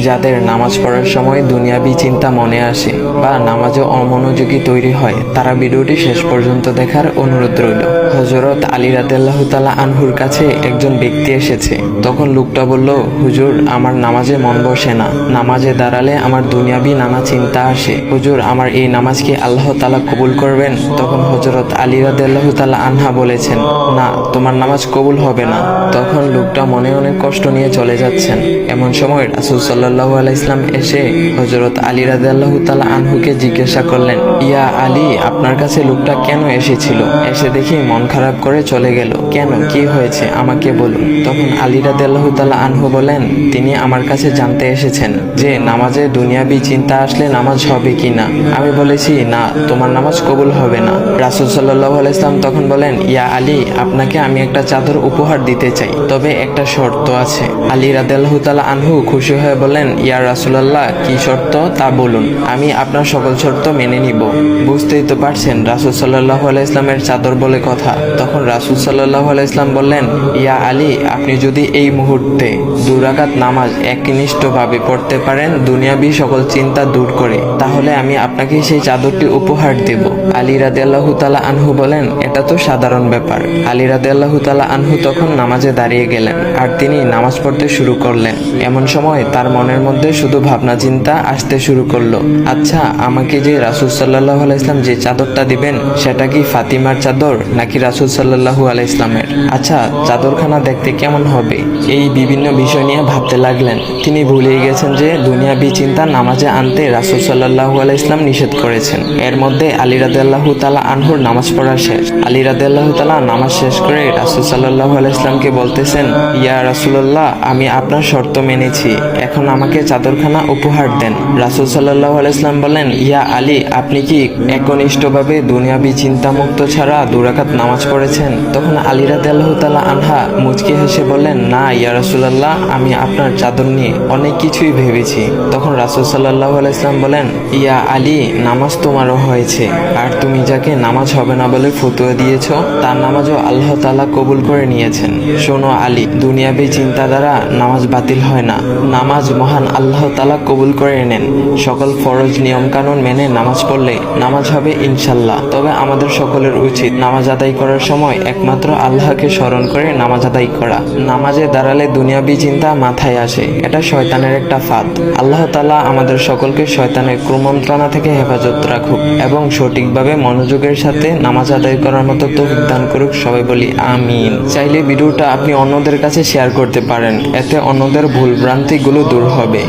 যাদের নামাজ পড়ার সময় দুনিয়াবি চিন্তা মনে আসে বা নামাজে অমনোযোগী তৈরি হয়, তারা ভিডিওটি শেষ পর্যন্ত দেখার অনুরোধ রইল। হযরত আলী রাদিয়াল্লাহু তাআলা আনহুর কাছে একজন ব্যক্তি এসেছে। তখন লোকটা বলল, হুজুর, আমার নামাজে মন বসে না। নামাজে দাঁড়ালে আমার দুনিয়াবি নানা চিন্তা আসে। হুজুর, আমার এই নামাজ কি আল্লাহ তাআলা কবুল করবেন? তখন হযরত আলী রাদিয়াল্লাহু তাআলা আনহা বলেছেন, না, তোমার নামাজ কবুল হবে না। তখন লোকটা মনে অনেক কষ্ট নিয়ে চলে যাচ্ছেন। এমন সময় রাসূল সাল্লাল্লাহু আলাইহি ওয়াসাল্লাম এসে হযরত আলী রাদিয়াল্লাহু তাআলা আনহুকে জিজ্ঞাসা করলেন, ইয়া আলী, আপনার কাছে লোকটা কেন এসেছিল? এসে দেখি মন খারাপ করে চলে গেল। কেন, কি হয়েছে আমাকে বলুন। তখন আলী রাদিয়াল্লাহু তাআলা আনহু বলেন, তিনি আমার কাছে জানতে এসেছেন যে নামাজে দুনিয়াবি চিন্তা আসলে নামাজ হবে কিনা। আমি বলেছি, না, তোমার নামাজ কবুল হবে না। রাসূল সাল্লাল্লাহু আলাইহি ওয়াসাল্লাম তখন বলেন, ইয়া আলী, আপনাকে আমি একটা চাদর উপহার দিতে চাই, তবে একটা শর্ত আছে। আলী রাদিয়াল্লাহু তাআলা আনহু খুশি হয়ে বলেন, ইয়া রাসূলুল্লাহ, কি শর্ত তা বলুন, আমি আপনার সকল শর্ত মেনে নিব। বুঝতেই তো পারছেন রাসূল সাল্লাল্লাহু আলাইহি ওয়াসাল্লামের চাদর বলে কথা। তখন রাসূল সাল্লাল্লাহু আলাইহি ওয়াসাল্লাম বললেন, ইয়া আলী, আপনি যদি এই মুহূর্তে 2 রাকাত নামাজ একনিষ্ঠভাবে পড়তে পারেন দুনিয়াবি সকল চিন্তা দূর করে, তাহলে আমি আপনাকে সেই চাদরটি উপহার দেব। আলী রাদিয়াল্লাহু তাআলা আনহু বলেন, এটা তো সাধারণ ব্যাপার। আলী রাদিয়াল্লাহু তাআলা আনহু তখন নামাজে দাঁড়িয়ে গেলেন আর তিনি নামাজ পড়তে শুরু করলেন। এমন সময় তার মনের মধ্যে শুধু ভাবনা চিন্তা আসতে শুরু করলো, আচ্ছা, আমাকে যে রাসূল সাল্লাল্লাহু আলাইহি ওয়াসাল্লাম যে চাদরটা দিবেন সেটা কি ফাতিমার চাদর নাকি রাসূল সাল্লাল্লাহু আলাইহি ওয়াসাল্লামের? আচ্ছা, চাদরখানা দেখতে কেমন হবে? এই বিভিন্ন বিষয় নিয়ে ভাবতে লাগলেন। তিনি ভুলেই গেছেন যে দুনিয়াবি চিন্তা নামাজে আনতে রাসূল সাল্লাল্লাহু আলাইহি ওয়াসাল্লাম নিষেধ করেছেন। এর মধ্যে আলী রাদিয়াল্লাহু তাআলা আনহুর নামাজ পড়া শেষ। আলী রাদিয়াল্লাহু তাআলা নামাজ শেষ করে রাসূল সাল্লাল্লাহু আলাইহি ওয়াসাল্লামকে বলতেছেন, ইয়া রাসূলুল্লাহ, আমি আপনার শর্ত মেনেছি, এখন আমাকে চাদরখানা উপহার দেন। রাসূল সাল্লাল্লাহু আলাইহি ওয়াসাল্লাম বলেন, ইয়া আলী, আপনি কি একনিষ্ঠভাবে দুনিয়াবি চিন্তামুক্ত ছাড়া 2 রাকাত নামাজ পড়েছেন? তখন আলী রাদিয়াল্লাহু তাআলা আনহা মুচকি হেসে বললেন, না ইয়া রাসূলুল্লাহ, আমি আপনার চাদর নিয়ে অনেক কিছুই ভেবেছি। তখন রাসূল সাল্লাল্লাহু আলাইহি ওয়াসাল্লাম বলেন, ইয়া আলী, নামাজ তোমারও হয়েছে, আর তুমি যাকে নামাজ হবে না বলে ফতোয়া দিয়েছ তার নামাজও আল্লাহ তাআলা কবুল করে নিয়েছেন। শোনো আলী, দুনিয়াবি চিন্তা দ্বারা নামাজ বাতিল হয় না, নামাজ মহান আল্লাহ তাআলা কবুল করে নেন। সকল ফরজ নিয়ম কানুন মেনে নামাজ পড়লে নামাজ হবে ইনশাল্লাহ। তবে আমাদের সকলের উচিত নামাজ আদায় করার সময় একমাত্র আল্লাহকে স্মরণ করে নামাজ আদায় করা। নামাজে দাঁড়ালে দুনিয়াবি চিন্তা মাথায় আসে, এটা শয়তানের একটা ফাঁদ। আল্লাহ তাআলা আমাদের সকলকে শয়তানের কুমন্ত্রণা থেকে হেফাজত রাখুক এবং সঠিকভাবে মনোযোগের সাথে নামাজ আদায় করার মতো তৌফিক দান করুক। সবাই বলি আমিন। চাইলে ভিডিওটা আপনি অন্যদের কাছে শেয়ার করতে পারেন, এতে অন্যদের ভুল ভ্রান্তিগুলো দূর হবে।